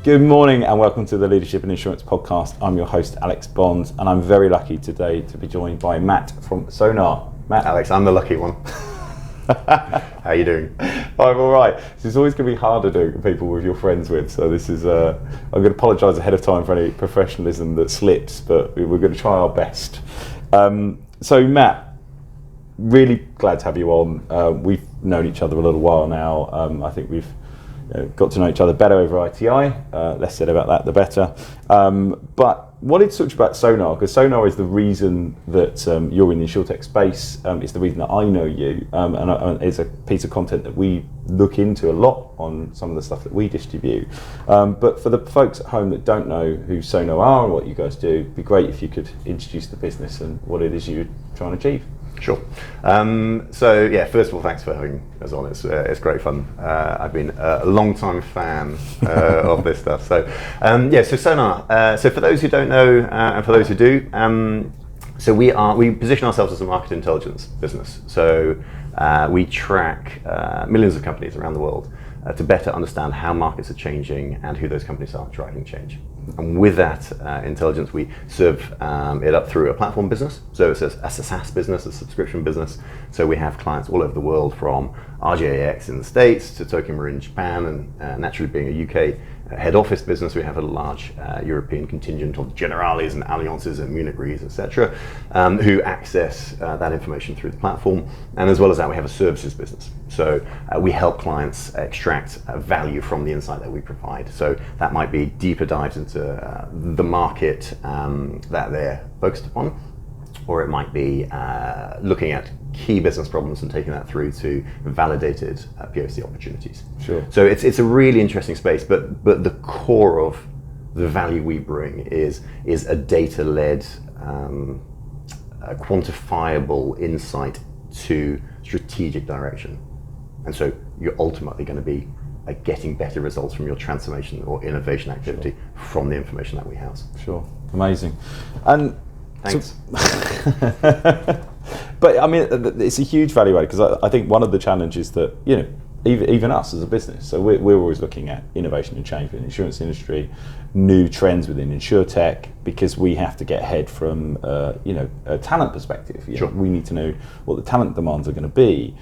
Good morning and welcome to the Leadership and Insurance Podcast. I'm your host, Alex Bonds, and I'm very lucky today to be joined by Matt from Sønr. Matt. Alex, I'm the lucky one. How are you doing? I'm all right. So it's always going to be harder doing people with your friends with. So this is, I'm going to apologise ahead of time for any professionalism that slips, but we're going to try our best. So Matt, really glad to have you on. We've known each other a little while now. I think we've got to know each other better over ITI. Less said about that, the better. But wanted to talk about Sønr, because Sønr is the reason that you're in the Insurtech space. It's the reason that I know you, and it's a piece of content that we look into a lot on some of the stuff that we distribute. But for the folks at home that don't know who Sønr are and what you guys do, it'd be great if you could introduce the business and what it is you're trying to achieve. Sure. So yeah, first of all, thanks for having us on. It's great fun. I've been a long-time fan of this stuff. So so Sønr. So for those who don't know, and for those who do, so we position ourselves as a market intelligence business. So we track millions of companies around the world to better understand how markets are changing and who those companies are driving change. And with that intelligence, we serve it up through a platform business. So it's a SaaS business, a subscription business. So we have clients all over the world, from RJAX in the States to Tokio Marine in Japan, and naturally being a UK head office business, we have a large European contingent of Generales and Alliances and Munich Re's, etc., who access that information through the platform. And as well as that, we have a services business. So we help clients extract value from the insight that we provide. So that might be deeper dives into the market that they're focused upon, or it might be looking at key business problems and taking that through to validated POC opportunities. Sure. So it's a really interesting space, but the core of the value we bring is a data-led, quantifiable insight to strategic direction. And so you're ultimately going to be getting better results from your transformation or innovation activity from the information that we house. Sure, amazing. And thanks. But I mean, it's a huge value add, because I think one of the challenges that, even us as a business, so we're always looking at innovation and change in the insurance industry, new trends within Insurtech, because we have to get ahead from a talent perspective. Sure. We need to know what the talent demands are going to be.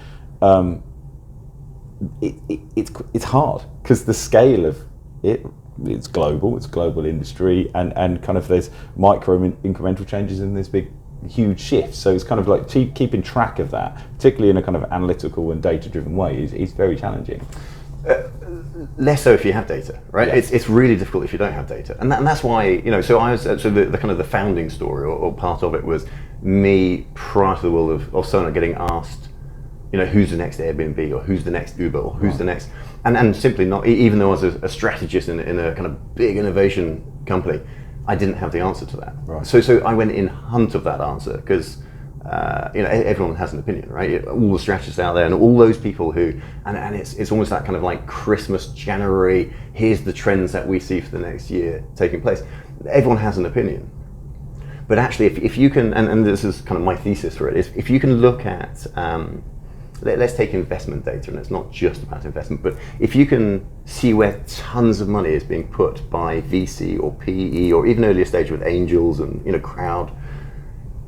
It's hard because the scale of it's global industry, and kind of there's micro incremental changes and there's big huge shifts. So it's kind of like keeping track of that, particularly in a kind of analytical and data driven way, is very challenging. Less so if you have data, right? Yes. It's really difficult if you don't have data, and that's why so I was the kind of the founding story or part of it was me prior to the world of Sønr getting asked, who's the next Airbnb, or who's the next Uber, or who's the next, and simply not, even though I was a strategist in a kind of big innovation company, I didn't have the answer to that. Right. So I went in hunt of that answer, because everyone has an opinion, right? All the strategists out there and all those people who, and it's almost that kind of like Christmas, January, here's the trends that we see for the next year taking place. Everyone has an opinion. But actually, if you can, and this is kind of my thesis for it, is if you can look at, let's take investment data, and it's not just about investment, but if you can see where tons of money is being put by VC or PE, or even earlier stage with angels and crowd,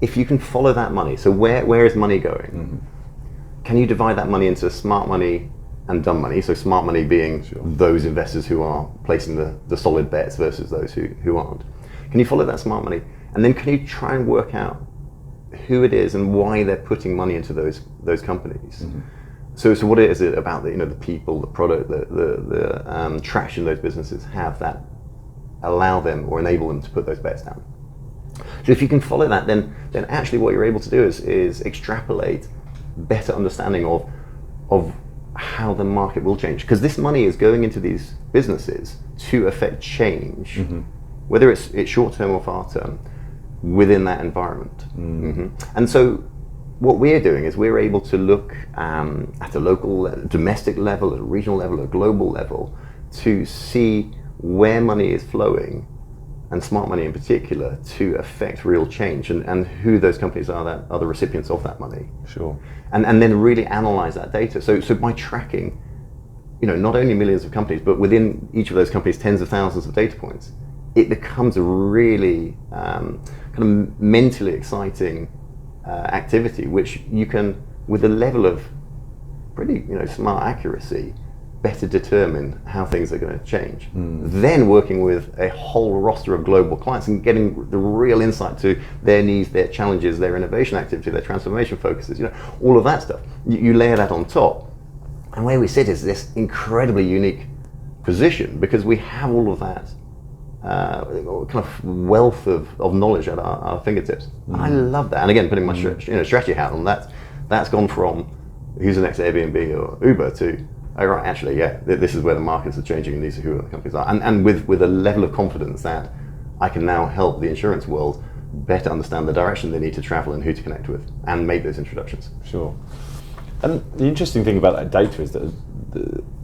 if you can follow that money, so where is money going? Mm-hmm. Can you divide that money into smart money and dumb money? So smart money being those investors who are placing the solid bets versus those who aren't. Can you follow that smart money? And then can you try and work out who it is and why they're putting money into those companies? Mm-hmm. So what is it about the people, the product, the traction those businesses have that allow them or enable them to put those bets down? So if you can follow that, then actually what you're able to do is extrapolate better understanding of how the market will change, because this money is going into these businesses to affect change, mm-hmm. whether it's short term or far term, within that environment. Mm-hmm. And so what we're doing is we're able to look at a local, domestic level, at a regional level, a global level, to see where money is flowing, and smart money in particular, to affect real change, and who those companies are that are the recipients of that money. Sure. And then really analyze that data. So by tracking, not only millions of companies, but within each of those companies, tens of thousands of data points, it becomes a really kind of mentally exciting activity, which you can, with a level of pretty smart accuracy, better determine how things are going to change. Then working with a whole roster of global clients and getting the real insight to their needs, their challenges, their innovation activity, their transformation focuses, all of that stuff. You layer that on top, and where we sit is this incredibly unique position because we have all of that kind of wealth of knowledge at our fingertips. I love that. And again, putting my strategy hat on, that's gone from who's the next Airbnb or Uber to, oh right, actually, yeah, this is where the markets are changing and these are who the companies are. And with a level of confidence that I can now help the insurance world better understand the direction they need to travel and who to connect with and make those introductions. Sure. And the interesting thing about that data is that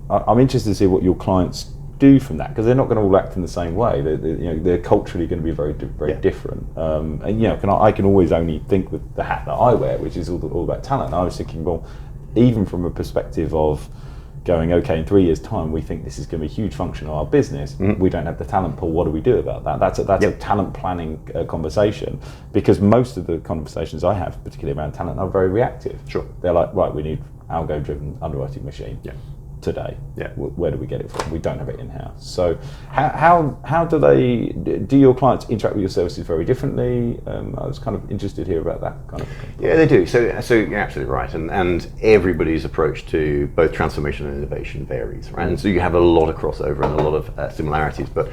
I'm interested to see what your clients do from that, because they're not going to all act in the same way. They're culturally going to be very different. And I can always only think with the hat that I wear, which is all about talent. I was thinking, well, even from a perspective of going, okay, in 3 years' time, we think this is going to be a huge function of our business. We don't have the talent pool. What do we do about that? That's a talent planning conversation, because most of the conversations I have, particularly around talent, are very reactive. Sure. They're like, right, we need algo-driven underwriting machine. Yeah. Today, yeah. Where do we get it from? We don't have it in-house. So how do your clients interact with your services very differently? I was kind of interested here about that kind of thing. Yeah, they do. So you're absolutely right, and everybody's approach to both transformation and innovation varies, right? And so you have a lot of crossover and a lot of similarities, but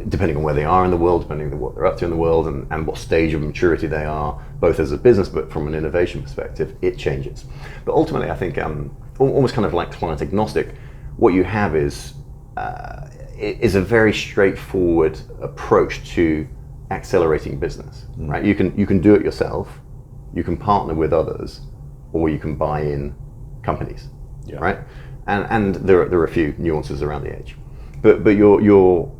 depending on where they are in the world, depending on what they're up to in the world, and what stage of maturity they are, both as a business, but from an innovation perspective, it changes. But ultimately, I think almost kind of like client agnostic, what you have is a very straightforward approach to accelerating business, right? You can do it yourself, you can partner with others, or you can buy in companies, right? And there are a few nuances around the edge, but your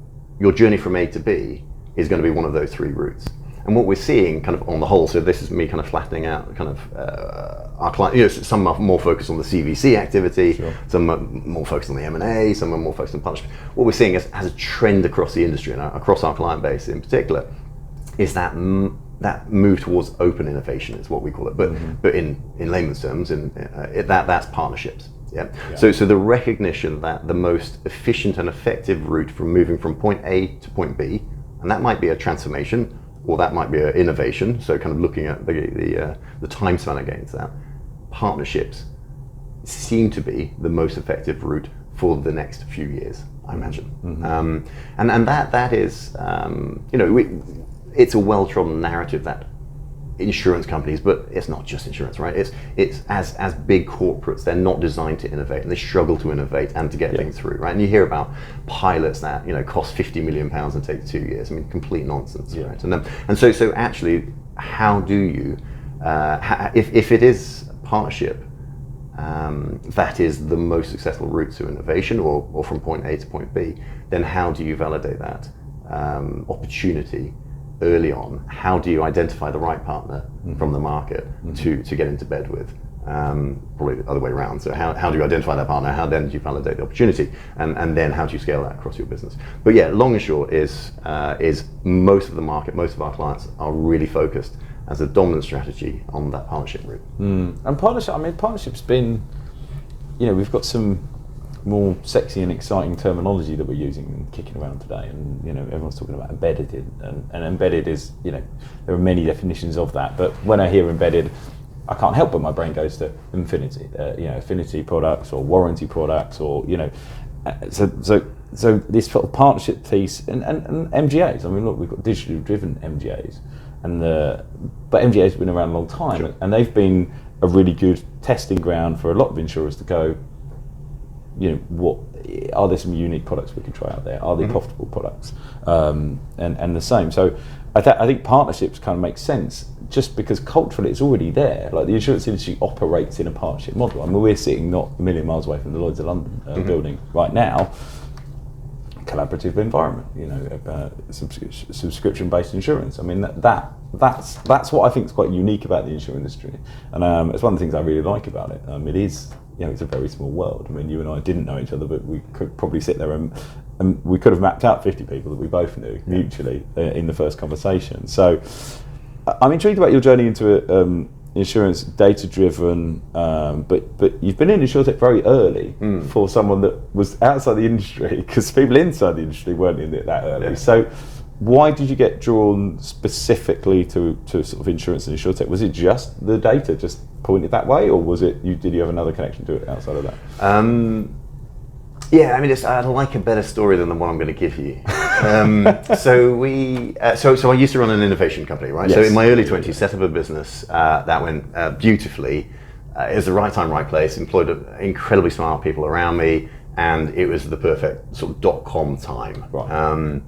journey from A to B is going to be one of those three routes. And what we're seeing kind of on the whole, so this is me kind of flattening out kind of our client, some are more focused on the CVC activity, some are more focused on the M&A, some are more focused on partnership. What we're seeing as a trend across the industry and across our client base in particular is that move towards open innovation is what we call it, but in layman's terms, that's partnerships. Yeah. So the recognition that the most efficient and effective route from moving from point A to point B, and that might be a transformation, or that might be an innovation, so kind of looking at the time span against that. Partnerships seem to be the most effective route for the next few years, I imagine. And that is, it's a well-trodden narrative that insurance companies, but it's not just insurance, right? It's as big corporates, they're not designed to innovate, and they struggle to innovate and to get things through, right? And you hear about pilots that cost £50 million and take 2 years. I mean, complete nonsense, right? And so actually, how do you, if it is partnership, that is the most successful route to innovation, or from point A to point B, then how do you validate that opportunity early on? How do you identify the right partner from the market to get into bed with? Probably the other way around. So how do you identify that partner? How then do you validate the opportunity? And then how do you scale that across your business? But yeah, long and short is most of the market, most of our clients are really focused as a dominant strategy on that partnership route. And partnership's been, we've got some more sexy and exciting terminology that we're using and kicking around today, and everyone's talking about embedded, and embedded is, there are many definitions of that, but when I hear embedded, I can't help but my brain goes to infinity, affinity products or warranty products, or so this sort of partnership piece and MGAs. I mean, look, we've got digitally driven MGAs, but MGAs have been around a long time, and they've been a really good testing ground for a lot of insurers to go, what are there some unique products we can try out there? Are they profitable products? And the same. So I think partnerships kind of make sense just because culturally it's already there. Like the insurance industry operates in a partnership model. I mean, we're sitting not a million miles away from the Lloyd's of London building right now. Collaborative environment, subscription-based insurance. I mean, that that's what I think is quite unique about the insurance industry, and it's one of the things I really like about it. It is, it's a very small world. I mean, you and I didn't know each other, but we could probably sit there and we could have mapped out 50 people that we both knew mutually in the first conversation. So I'm intrigued about your journey into insurance, data-driven, but you've been in Insurtech very early for someone that was outside the industry, because people inside the industry weren't in it that early. Yeah. So why did you get drawn specifically to sort of insurance and Insurtech? Was it just the data just pointed that way, or was it did you have another connection to it outside of that? Yeah, I mean, I'd like a better story than the one I'm going to give you. So I used to run an innovation company, right? Yes. So in my early 20s, set up a business that went beautifully. It was the right time, right place, employed incredibly smart people around me, and it was the perfect sort of .com time. Right.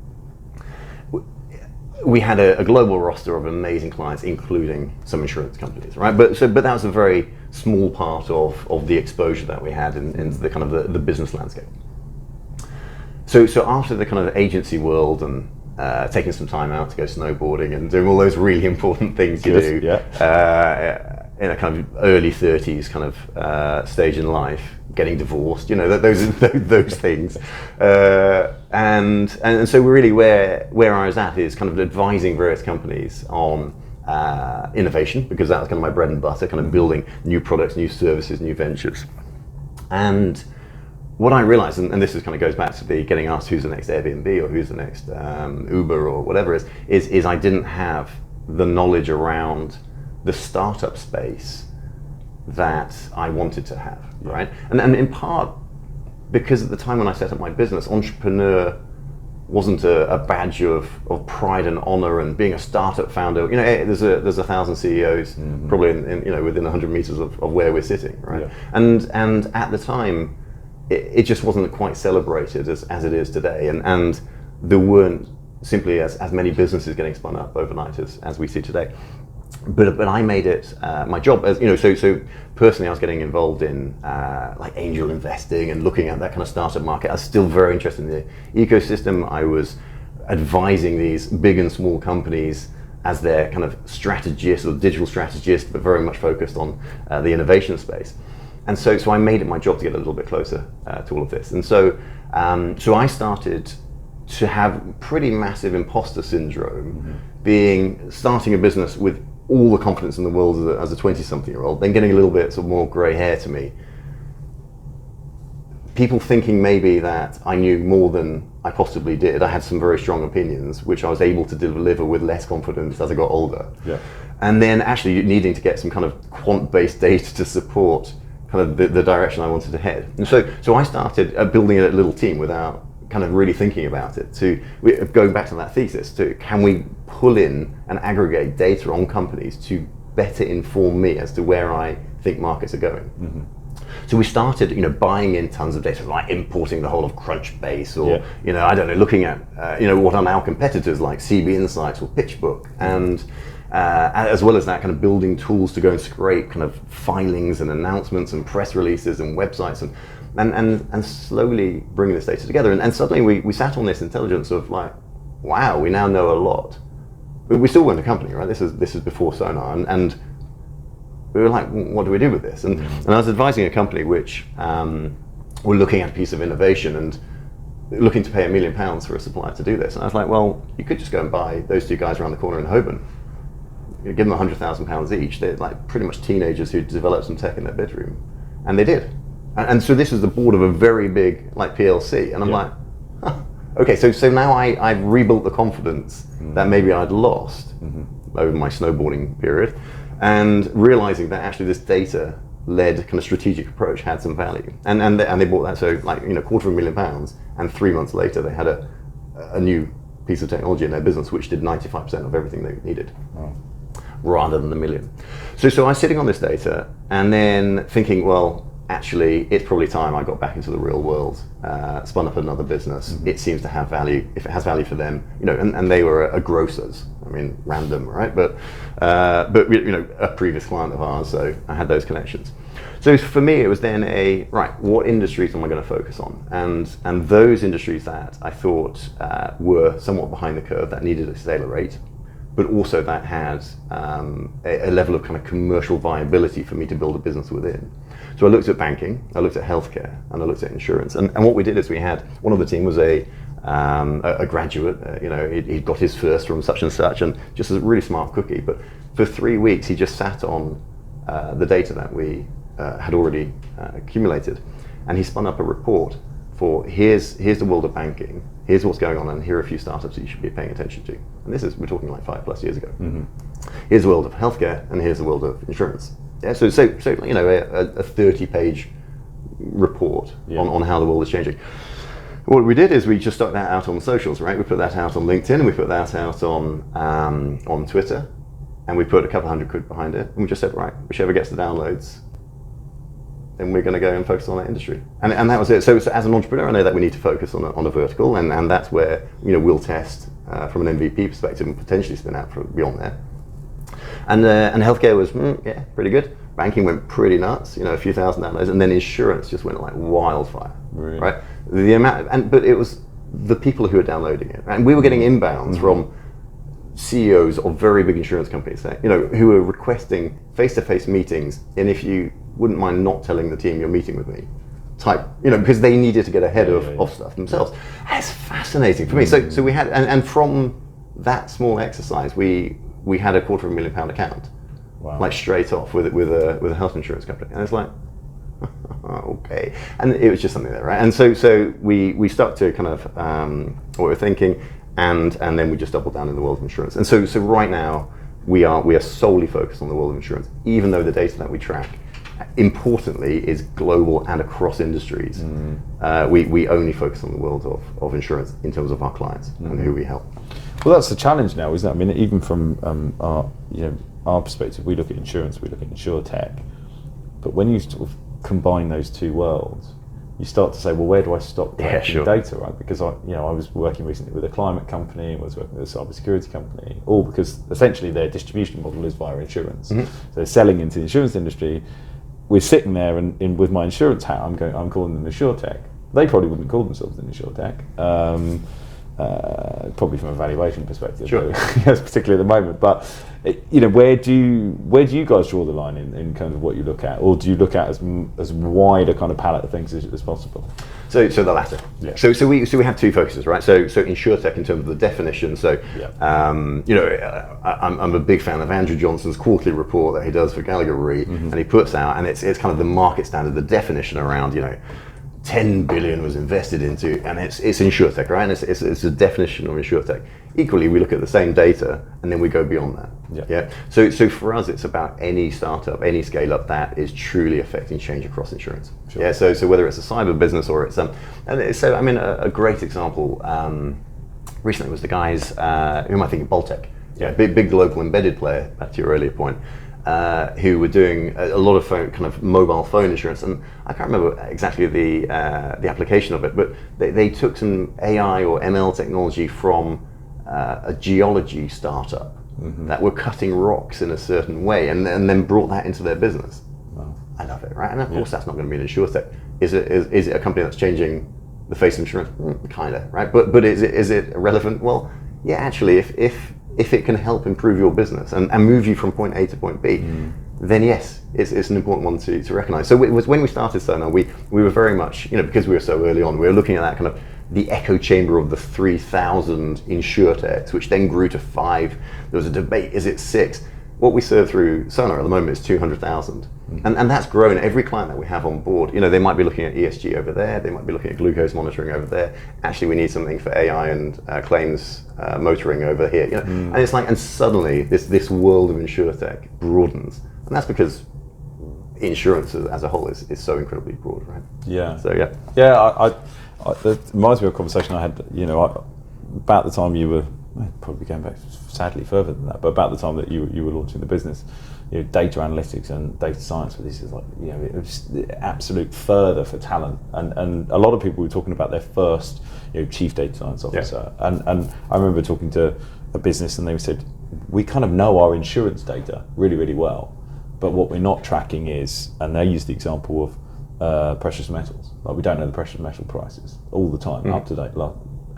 We had a global roster of amazing clients, including some insurance companies, right? But that was a very small part of the exposure that we had in the kind of the business landscape. So after the kind of agency world and taking some time out to go snowboarding and doing all those really important things you do in a kind of early 30s kind of stage in life, getting divorced, those things, and so really where I was at is kind of advising various companies on innovation, because that was kind of my bread and butter, kind of building new products, new services, new ventures. And what I realized, and this is kind of goes back to the getting asked who's the next Airbnb or who's the next Uber or whatever is I didn't have the knowledge around the startup space that I wanted to have, right? And in part because at the time when I set up my business, entrepreneur wasn't a badge of pride and honor, and being a startup founder, there's 1,000 CEOs probably in within 100 meters of where we're sitting, right? Yeah. And at the time, it just wasn't quite celebrated as it is today, and there weren't simply as many businesses getting spun up overnight as we see today. But I made it my job, as so personally I was getting involved in like angel investing and looking at that kind of startup market. I was still very interested in the ecosystem. I was advising these big and small companies as their kind of strategist or digital strategist, but very much focused on the innovation space. And so I made it my job to get a little bit closer to all of this. And so I started to have pretty massive imposter syndrome, starting a business with all the confidence in the world as a 20-something-year-old, then getting a little bit sort of more grey hair to me. People thinking maybe that I knew more than I possibly did. I had some very strong opinions, which I was able to deliver with less confidence as I got older. Yeah. And then actually needing to get some kind of quant-based data to support kind of the direction I wanted to head. And so I started building a little team without kind of really thinking about it, going back to that thesis, can we pull in and aggregate data on companies to better inform me as to where I think markets are going. So we started buying in tons of data, like importing the whole of Crunchbase, or I don't know, looking at what are now competitors like CB Insights or PitchBook, and as well as that, kind of building tools to go and scrape kind of filings and announcements and press releases and websites and slowly bringing this data together. And suddenly we sat on this intelligence of like, wow, we now know a lot. But we still weren't a company, right? This is before Sønr, and we were like, what do we do with this? And I was advising a company which were looking at a piece of innovation and looking to pay £1 million for a supplier to do this. And I was like, well, you could just go and buy those two guys around the corner in Holborn. You give them £100,000 each. They're like pretty much teenagers who developed some tech in their bedroom, and they did. And so this is the board of a very big like PLC, and I'm like, okay, so now I've rebuilt the confidence that maybe I'd lost over my snowboarding period, and realizing that actually this data-led kind of strategic approach had some value, and they bought that. So like £250,000, and 3 months later they had a new piece of technology in their business which did 95% of everything they needed. Rather than the million. So I was sitting on this data and then thinking, well, actually, it's probably time I got back into the real world, spun up another business. It seems to have value. If it has value for them, and they were a grocers. I mean, random, right? But a previous client of ours, so I had those connections. So for me, it was then what industries am I going to focus on? And those industries that I thought were somewhat behind the curve, that needed to accelerate, but also that had a level of kind of commercial viability for me to build a business within. So I looked at banking, I looked at healthcare, and I looked at insurance. And what we did is we had, one of the team was a graduate, he'd got his first from such and such, and just a really smart cookie. But for 3 weeks, he just sat on the data that we had already accumulated, and he spun up a report for here's the world of banking, here's what's going on, and here are a few startups that you should be paying attention to. And we're talking like 5+ years ago. Mm-hmm. Here's the world of healthcare, and here's the world of insurance. Yeah, so a 30-page report on how the world is changing. What we did is we just stuck that out on socials, right? We put that out on LinkedIn, and we put that out on Twitter, and we put a couple £100 behind it, and we just said, right, whichever gets the downloads, then we're going to go and focus on that industry. And that was it. So as an entrepreneur, I know that we need to focus on a vertical, and that's where we'll test from an MVP perspective and potentially spin out beyond there. And healthcare was pretty good. Banking went pretty nuts, a few thousand downloads, and then insurance just went like wildfire, really? Right? The amount, but it was the people who were downloading it, and we were getting inbounds from CEOs of very big insurance companies, who were requesting face-to-face meetings, and if you wouldn't mind not telling the team you're meeting with me, type, because they needed to get ahead of stuff themselves. That's fascinating for me. So we had, and from that small exercise, we had a £250,000 account, like straight off with a health insurance company, and it's like, okay, and it was just something there, right? And so we stuck to kind of what we're thinking, and then we just doubled down in the world of insurance. And so right now we are solely focused on the world of insurance, even though the data that we track, importantly, is global and across industries. We only focus on the world of insurance in terms of our clients and who we help. Well, that's the challenge now, isn't it? I mean, even from our perspective, we look at insurance, we look at Insurtech, but when you sort of combine those two worlds, you start to say, well, where do I stop collecting data, right? Because I was working recently with a climate company, I was working with a cybersecurity company, all because essentially their distribution model is via insurance. So they're selling into the insurance industry. We're sitting there, and with my insurance hat, I'm calling them Insurtech. They probably wouldn't call themselves an Insurtech, probably from a valuation perspective, yes, particularly at the moment. But where do you guys draw the line in kind of what you look at, or do you look at as wide a kind of palette of things as possible? So the latter. Yeah. So we have two focuses, right? So Insurtech in terms of the definition. So I'm a big fan of Andrew Johnson's quarterly report that he does for Gallagher Re, and he puts out, and it's kind of the market standard, the definition around 10 billion was invested into, and it's Insurtech, right? And it's a definition of Insurtech. Equally, we look at the same data, and then we go beyond that. Yeah. So for us, it's about any startup, any scale up that is truly affecting change across insurance. Sure. Yeah. So whether it's a cyber business or it's a great example recently was the guys who am I thinking? Baltec. Yeah. Big global embedded player. Back to your earlier point. Who were doing a lot of kind of mobile phone insurance, and I can't remember exactly the application of it, but they took some AI or ML technology from a geology startup that were cutting rocks in a certain way, and then brought that into their business. Wow. I love it, right? And of course, that's not going to be an Insurtech. Is it a company that's changing the face of insurance? Kind of, right? But is it relevant? Well, yeah, actually, if it can help improve your business and move you from point A to point B, then yes, it's an important one to recognize. So it was when we started Sønr, we were very much, because we were so early on, we were looking at that kind of the echo chamber of the 3,000 Insurtechs, which then grew to 5. There was a debate, is it 6? What we serve through Sønr at the moment is 200,000. And that's grown. Every client that we have on board, they might be looking at ESG over there, they might be looking at glucose monitoring over there. Actually, we need something for AI and claims motoring over here. And it's like, and suddenly this world of Insurtech broadens. And that's because insurance as a whole is so incredibly broad, right? Yeah. So It reminds me of a conversation I had, about the time you were, probably going back sadly further than that, but about the time that you were launching the business, data analytics and data science, this is like, it was the absolute further for talent, and a lot of people were talking about their first, chief data science officer, and I remember talking to a business, and they said, we kind of know our insurance data really, really well, but what we're not tracking is, and they used the example of precious metals. Like, we don't know the precious metal prices all the time, up to date.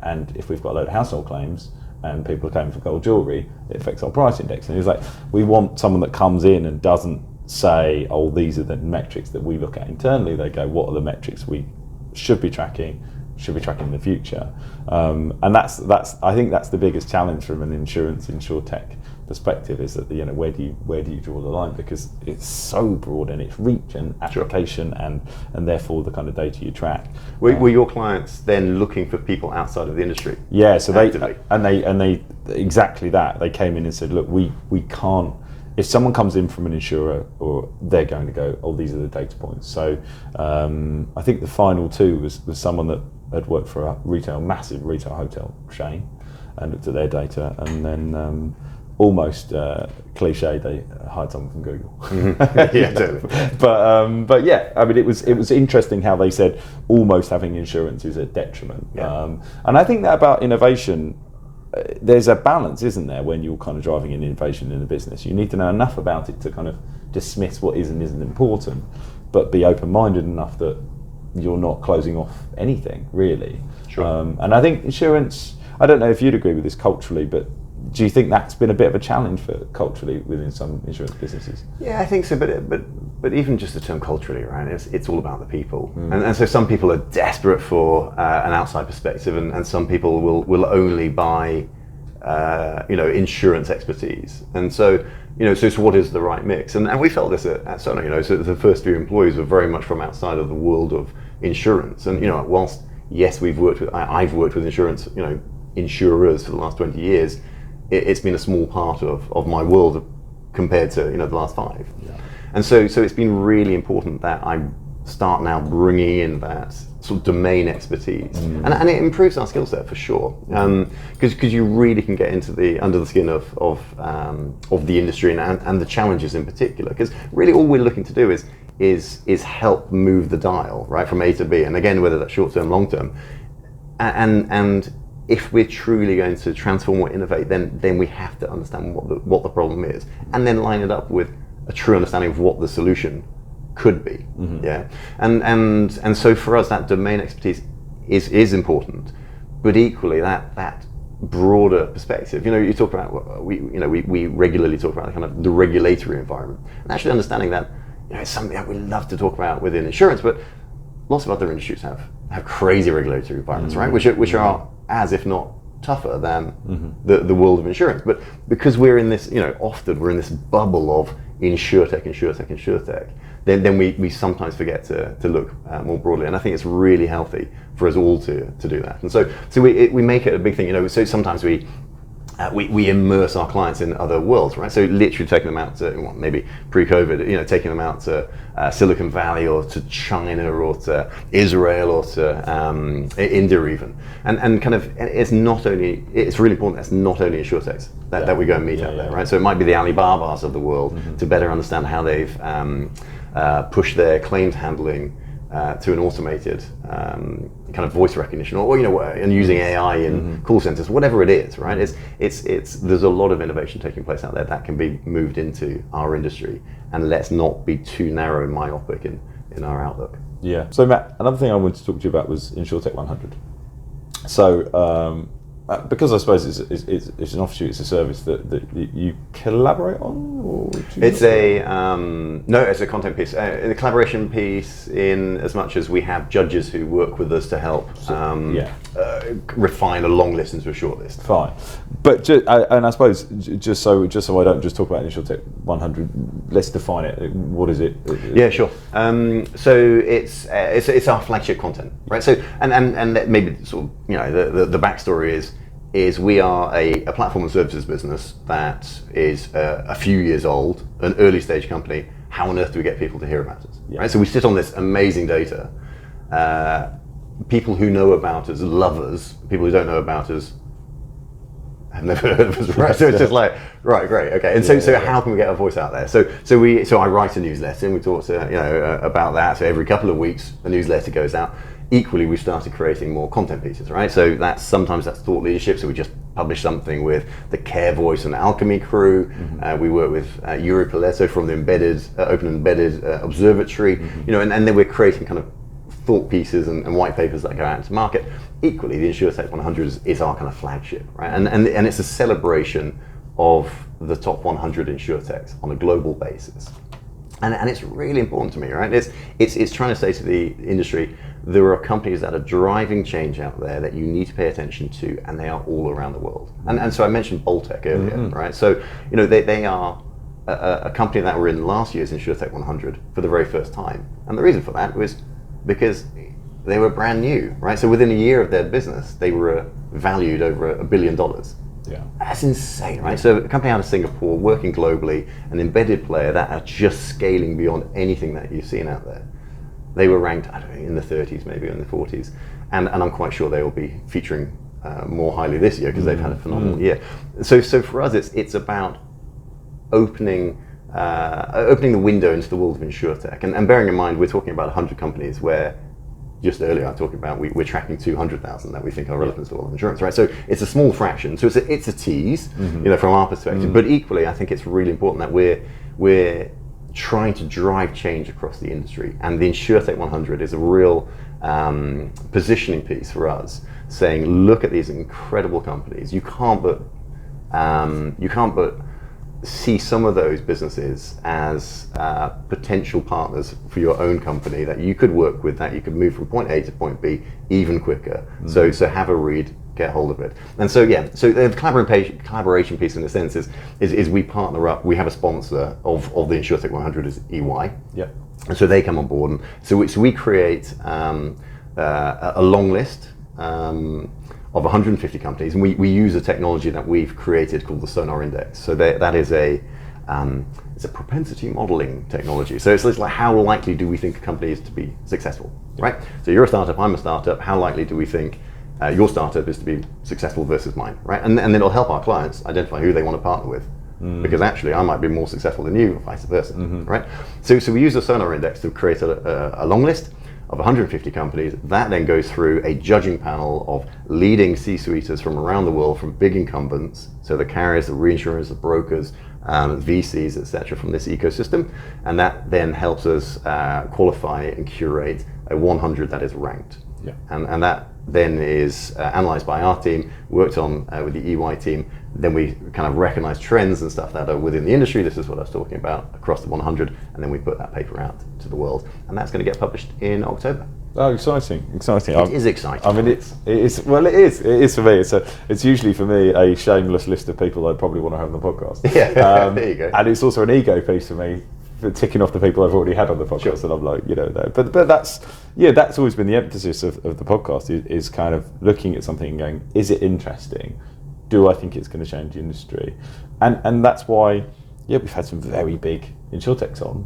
And if we've got a load of household claims and people are claiming for gold jewellery, it affects our price index. And he's like, we want someone that comes in and doesn't say, oh, these are the metrics that we look at internally. They go, what are the metrics we should be tracking in the future? And that's I think that's the biggest challenge from an Insurtech perspective, is that, you know, where do you draw the line, because it's so broad in its reach and application, and therefore the kind of data you track. Were your clients then looking for people outside of the industry? Yeah, so they exactly that. They came in and said, look, we can't. If someone comes in from an insurer, or they're going to go, oh, these are the data points. So I think the final two was someone that had worked for a massive retail hotel chain, and looked at their data, and then almost cliche, they hired someone from Google. Yeah, totally. But yeah, I mean, it was interesting how they said almost having insurance is a detriment. Yeah. And I think that about innovation, there's a balance, isn't there, when you're kind of driving an innovation in a business. You need to know enough about it to kind of dismiss what is and isn't important, but be open-minded enough that you're not closing off anything, really. Sure. And I think insurance, I don't know if you'd agree with this culturally, but do you think that's been a bit of a challenge for culturally within some insurance businesses? Yeah, I think so, but even just the term culturally, right? It's all about the people, and so some people are desperate for an outside perspective, and some people will only buy, insurance expertise, and so. So what is the right mix? And we felt this at Sønr, so the first few employees were very much from outside of the world of insurance. And, whilst, yes, I've worked with insurance, insurers for the last 20 years, it's been a small part of my world compared to, the last 5. Yeah. And so it's been really important that I start now bringing in that sort of domain expertise, and it improves our skill set for sure, because you really can get into under the skin of the industry and the challenges in particular, because really all we're looking to do is help move the dial right from A to B, and again, whether that's short term, long term, and if we're truly going to transform or innovate, then we have to understand what the problem is, and then line it up with a true understanding of what the solution could be. Yeah, and so for us, that domain expertise is important, but equally that broader perspective. You talk about we regularly talk about kind of the regulatory environment, and actually understanding that it's something that we love to talk about within insurance, but lots of other industries have crazy regulatory environments, right? Which are as if not tougher than the world of insurance, but because we're in this, often we're in this bubble of Insurtech. Then we sometimes forget to look more broadly, and I think it's really healthy for us all to do that. And so we make it a big thing. So sometimes we immerse our clients in other worlds, right? So literally taking them out to, maybe pre-COVID, taking them out to Silicon Valley, or to China, or to Israel, or to India even. And kind of, it's really important that's not only Insurtechs that we go and meet out there, right? So it might be the Alibabas of the world, to better understand how they've push their claims handling to an automated kind of voice recognition, or and using AI in call centers, whatever it is, right? It's there's a lot of innovation taking place out there that can be moved into our industry, and let's not be too narrow and myopic in our outlook. Yeah. So Matt, another thing I wanted to talk to you about was Insurtech 100. So because I suppose it's an offshoot, it's a service that you collaborate on, or it's it's a content piece, a collaboration piece, in as much as we have judges who work with us to help refine a long list into a short list. Fine, but I suppose just so I don't just talk about Insurtech 100, let's define it. What is it? Yeah, sure. So it's our flagship content, right? So and maybe sort of the backstory is we are a platform and services business that is a few years old, an early stage company. How on earth do we get people to hear about us? Yeah. Right? So we sit on this amazing data. People who know about us love us. People who don't know about us have never heard of us, right? So it's just like, right, great, okay. And so how can we get our voice out there? So I write a newsletter, and we talk to about that. So every couple of weeks, a newsletter goes out. Equally, we've started creating more content pieces, right? So sometimes that's thought leadership. So we just published something with the Care Voice and Alchemy crew. We work with Yuri Paletto from the Open Embedded Observatory. And then we're creating kind of thought pieces and white papers that go out into market. Equally, the Insurtech 100 is our kind of flagship, right? And it's a celebration of the top 100 Insurtechs on a global basis. And it's really important to me, right? It's trying to say to the industry, there are companies that are driving change out there that you need to pay attention to, and they are all around the world. And so I mentioned Boltec earlier, right? So, they are a company that were in last year's Insurtech 100 for the very first time. And the reason for that was because they were brand new, right? So within a year of their business, they were valued over $1 billion. Yeah. That's insane, right? So a company out of Singapore, working globally, an embedded player that are just scaling beyond anything that you've seen out there. They were ranked, I don't know, in the 30s, maybe in the 40s. And I'm quite sure they will be featuring more highly this year because they've had a phenomenal year. So for us, it's about opening the window into the world of Insurtech. And bearing in mind, we're talking about 100 companies where just earlier I was talking about we're tracking 200,000 that we think are relevant to the world of insurance, right? So it's a small fraction. So it's a tease, from our perspective. But equally, I think it's really important that we're trying to drive change across the industry. And the Insurtech 100 is a real positioning piece for us, saying, look at these incredible companies. You can't but see some of those businesses as potential partners for your own company that you could work with, that you could move from point A to point B even quicker. So have a read, get hold of it. And so the collaboration piece in a sense is we partner up. We have a sponsor of the Insurtech 100 is EY. Yeah. And so they come on board, and so we create a long list of 150 companies, and we use a technology that we've created called the Sønr index. So that is it's a propensity modeling technology. So it's like, how likely do we think a company is to be successful, right? So you're a startup, I'm a startup. How likely do we think your startup is to be successful versus mine, right? And then it'll help our clients identify who they want to partner with. Because actually I might be more successful than you, or vice versa, right? So we use the Sønr index to create a long list of 150 companies. That then goes through a judging panel of leading C-suiters from around the world, from big incumbents, so the carriers, the reinsurers, the brokers, VCs, etc., from this ecosystem. And that then helps us qualify and curate a 100 that is ranked. Yeah. And that then is analyzed by our team, worked on with the EY team. Then we kind of recognize trends and stuff that are within the industry. This is what I was talking about across the 100, and then we put that paper out to the world, and that's going to get published in October. Oh, exciting! It is exciting. I mean, it is for me. It's usually for me a shameless list of people I probably want to have on the podcast. Yeah, there you go. And it's also an ego piece for me, for ticking off the people I've already had on the podcast, and I'm like, but that's always been the emphasis of the podcast is kind of looking at something and going, is it interesting? Do I think it's going to change the industry? And that's why, we've had some very big Insurtechs on,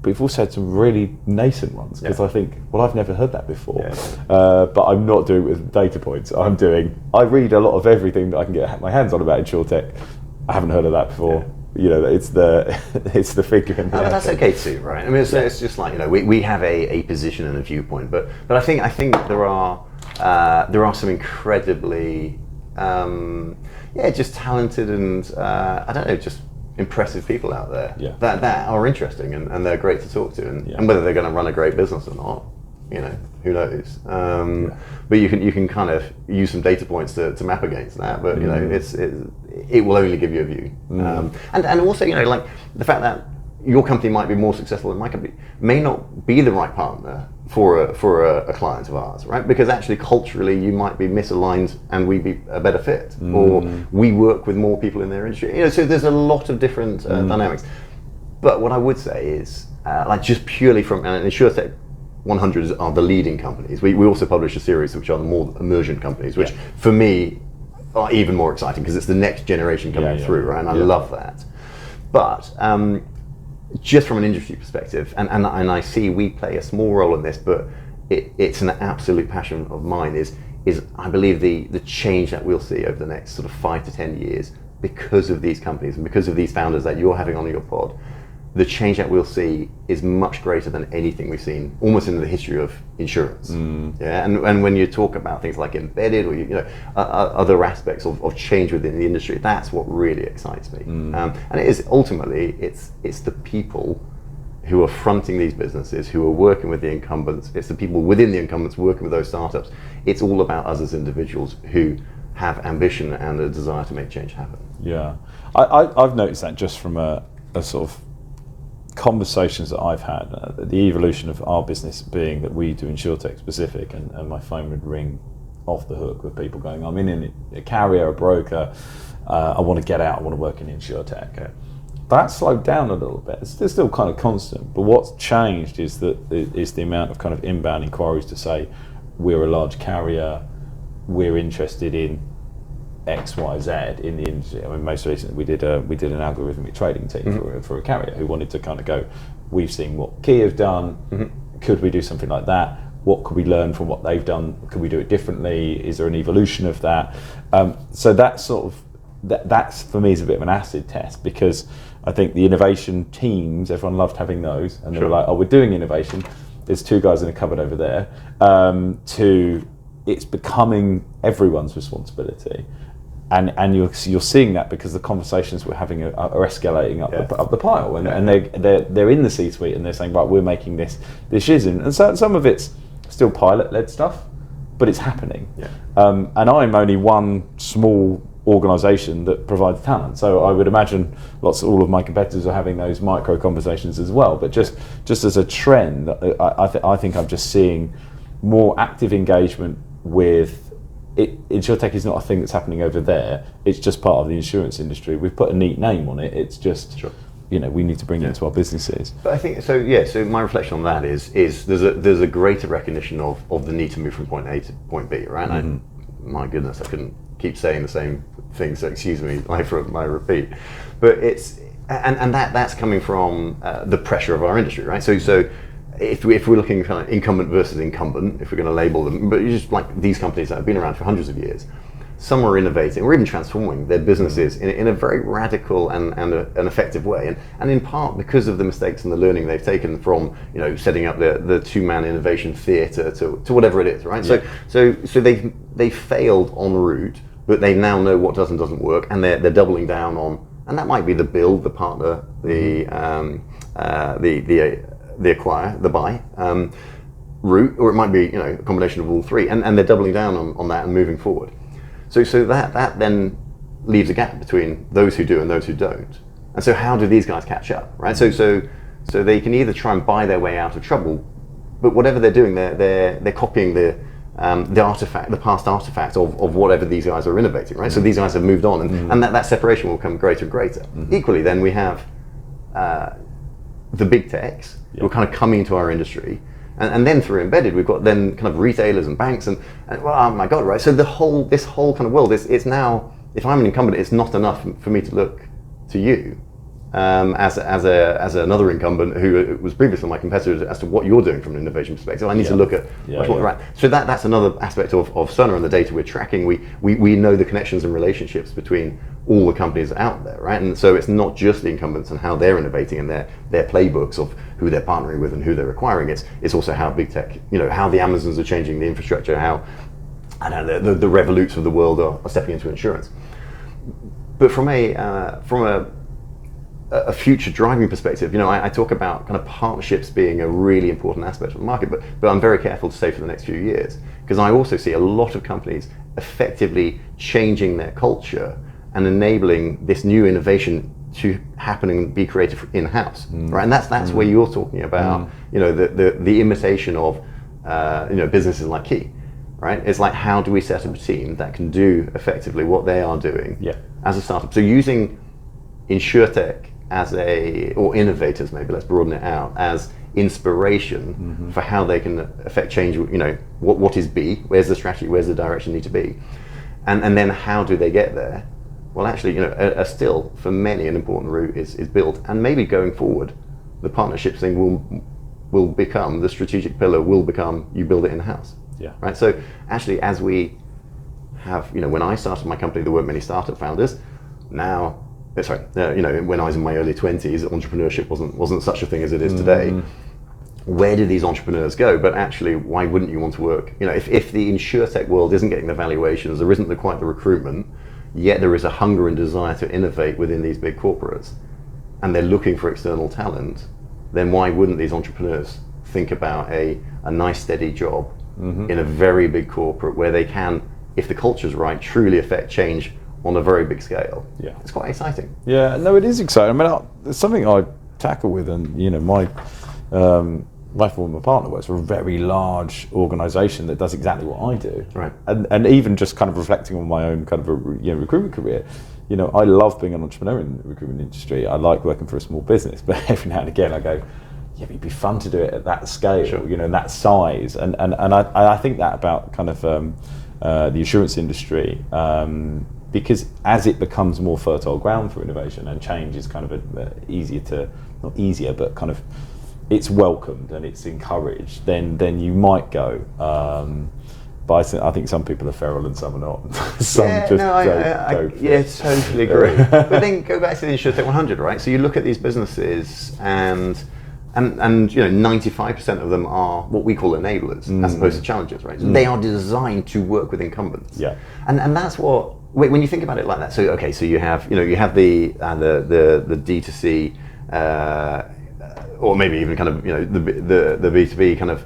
but we've also had some really nascent ones, because I think, I've never heard that before. But I'm not doing it with data points. I read a lot of everything that I can get my hands on about Insurtech. I haven't heard of that before. It's the figure in there. That's okay too, right? I mean, it's just like, we have a position and a viewpoint, but I think there are some incredibly just talented and just impressive people out there that are interesting and they're great to talk to, and whether they're going to run a great business or not, who knows? But you can kind of use some data points to map against that. But it will only give you a view, and also like the fact that your company might be more successful than my company may not be the right partner for a client of ours, right? Because actually culturally you might be misaligned and we'd be a better fit, or we work with more people in their industry. So there's a lot of different dynamics. But what I would say is, like just purely from Insurtech 100 are the leading companies. We also publish a series which are the more emergent companies, which for me are even more exciting because it's the next generation coming through, right? And I love that. But just from an industry perspective, and I see we play a small role in this, but it's an absolute passion of mine, is I believe the change that we'll see over the next sort of 5 to 10 years because of these companies and because of these founders that you're having on your pod. The change that we'll see is much greater than anything we've seen almost in the history of insurance. And when you talk about things like embedded or other aspects of change within the industry, that's what really excites me. And it is ultimately it's the people who are fronting these businesses, who are working with the incumbents. It's the people within the incumbents working with those startups. It's all about us as individuals who have ambition and a desire to make change happen. Yeah, I've noticed that just from a sort of conversations that I've had, the evolution of our business being that we do Insurtech specific, and my phone would ring off the hook with people going, I'm in a carrier, a broker, I want to get out, I want to work in Insurtech. Okay. That slowed down a little bit. It's still kind of constant, but what's changed is the amount of kind of inbound inquiries to say, we're a large carrier, we're interested in X, Y, Z in the industry. I mean, most recently we did an algorithmic trading team for a carrier who wanted to kind of go, we've seen what Key have done, could we do something like that? What could we learn from what they've done? Could we do it differently? Is there an evolution of that? So that sort of, that's for me is a bit of an acid test, because I think the innovation teams, everyone loved having those, and they were like, oh, we're doing innovation. There's two guys in a cupboard over there. To it's becoming everyone's responsibility. And you're seeing that because the conversations we're having are escalating up the pile, and they're in the C-suite and they're saying, right, we're making this decision, and so some of it's still pilot-led stuff, but it's happening. Yeah. And I'm only one small organisation that provides talent, so I would imagine all of my competitors are having those micro conversations as well. But just as a trend, I think I'm just seeing more active engagement with. Insurtech is not a thing that's happening over there. It's just part of the insurance industry. We've put a neat name on it. It's just, we need to bring it into our businesses. But I think so. Yeah. So my reflection on that is there's a greater recognition of the need to move from point A to point B, right? Mm-hmm. My goodness, I couldn't keep saying the same thing. So excuse me, for my repeat. But it's and that's coming from the pressure of our industry, right? So. If we're looking kind of incumbent versus incumbent, if we're going to label them, but just like these companies that have been around for hundreds of years, some are innovating or even transforming their businesses in a very radical and an effective way, and in part because of the mistakes and the learning they've taken from setting up the two-man innovation theatre to whatever it is, right? Yeah. So they failed en route, but they now know what does and doesn't work, and they're doubling down on, and that might be the build, the partner, the acquire, the buy route, or it might be a combination of all three, and they're doubling down on that and moving forward. So that then leaves a gap between those who do and those who don't. And so how do these guys catch up, right? So they can either try and buy their way out of trouble, but whatever they're doing, they're copying the past artifact of whatever these guys are innovating, right? So these guys have moved on, and that separation will become greater and greater. Equally, then we have the big techs who are kind of coming into our industry, and then through embedded we've got then kind of retailers and banks and well, oh my god, right? So this whole kind of world it's now, if I'm an incumbent, it's not enough for me to look to you as another incumbent who was previously my competitor as to what you're doing from an innovation perspective. I need to look at right. So that's another aspect of Sønr and the data we're tracking. We know the connections and relationships between all the companies out there, right? And so it's not just the incumbents and how they're innovating and their playbooks of who they're partnering with and who they're acquiring. It's also how big tech, how the Amazons are changing the infrastructure, how the Revoluts of the world are stepping into insurance. But from a future driving perspective, I talk about kind of partnerships being a really important aspect of the market, but I'm very careful to say for the next few years, because I also see a lot of companies effectively changing their culture and enabling this new innovation to happen and be created in-house, right? And that's where you're talking about, the imitation of, businesses like Key, right? It's like, how do we set up a team that can do effectively what they are doing as a startup? So using Insurtech or innovators, maybe let's broaden it out, as inspiration for how they can affect change. What is B? Where's the strategy? Where's the direction need to be? And then how do they get there? Well, actually, still for many an important route is built, and maybe going forward, the partnerships thing will become the strategic pillar. Will become you build it in house. Yeah. Right. So actually, as we have, when I started my company, there weren't many startup founders. Now. When I was in my early 20s, entrepreneurship wasn't such a thing as it is today. Where do these entrepreneurs go? But actually, why wouldn't you want to work? If the Insurtech world isn't getting the valuations, there isn't quite the recruitment, yet there is a hunger and desire to innovate within these big corporates, and they're looking for external talent. then why wouldn't these entrepreneurs think about a nice steady job in a very big corporate where they can, if the culture's right, truly affect change on a very big scale? Yeah. It's quite exciting. Yeah, no, it is exciting. I mean, it's something I tackle with, and my former partner works for a very large organisation that does exactly what I do. Right. And even just kind of reflecting on my own kind of recruitment career, I love being an entrepreneur in the recruitment industry. I like working for a small business, but every now and again I go, yeah, but it'd be fun to do it at that scale, sure. And that size. And I think that about kind of the insurance industry, because as it becomes more fertile ground for innovation and change is kind of not easier, but kind of it's welcomed and it's encouraged, then you might go. But I think some people are feral and some are not. Some I totally agree. But then go back to the Insurtech 100, right? So you look at these businesses and 95% of them are what we call enablers as opposed to challengers, right? So they are designed to work with incumbents. Yeah. And that's what, when you think about it like that, so you have the D2C, or maybe even kind of the B2B kind of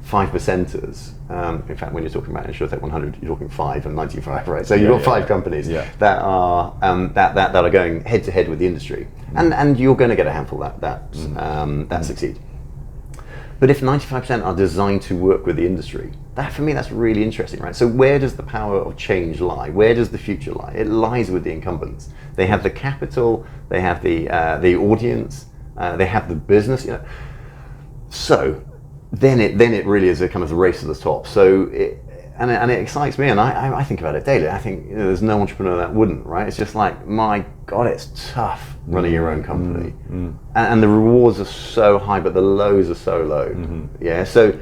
5%ers. In fact, when you're talking about Insurtech 100, you're talking 5 and 95, right? So you've got 5 companies that are that are going head to head with the industry, and you're going to get a handful that succeed. But if 95% are designed to work with the industry, that for me that's really interesting, right? So where does the power of change lie? Where does the future lie? It lies with the incumbents. They have the capital, they have the audience. They have the business, So then it really is a kind of the race to the top. So it excites me, and I think about it daily. I think there's no entrepreneur that wouldn't, right? It's just like, my God, it's tough running your own company, and the rewards are so high, but the lows are so low. Yeah, so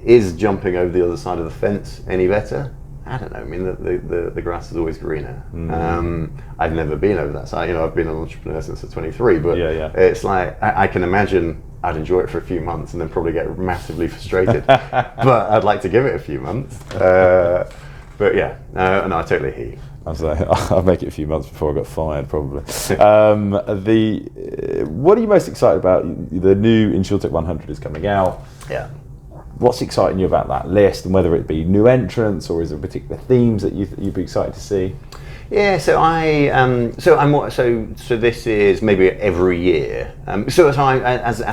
is jumping over the other side of the fence any better? I don't know. I mean, the grass is always greener. I've never been over that side. I've been an entrepreneur since I was 23, but it's like I can imagine I'd enjoy it for a few months and then probably get massively frustrated. But I'd like to give it a few months. But yeah, no, I totally hear you. I'll make it a few months before I got fired, probably. What are you most excited about? The new Insurtech 100 is coming out. Yeah. What's exciting you about that list, and whether it be new entrants or is there particular themes that you'd be excited to see? Yeah, so this is maybe every year. So as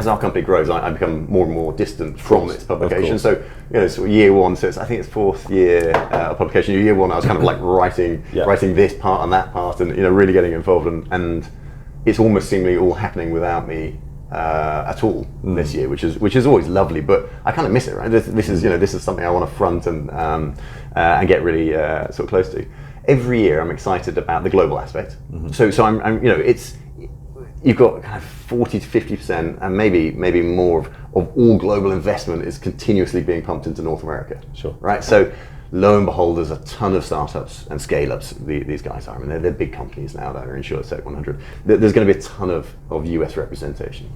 our company grows, I become more and more distant from its publication. So year one, so I think it's 4th year of publication. Year one, I was kind of like writing this part and that part, and really getting involved, and it's almost seemingly all happening without me at all this year, which is always lovely, but I kind of miss it, right? This is something I want to front and get really sort of close to. Every year, I'm excited about the global aspect. So I'm it's you've got kind of 40 to 50%, and maybe more of all global investment is continuously being pumped into North America. Sure. Right. So lo and behold, there's a ton of startups and scale-ups. These guys are. I mean, they're big companies now that are Insurtech 100. There's going to be a ton of US representation.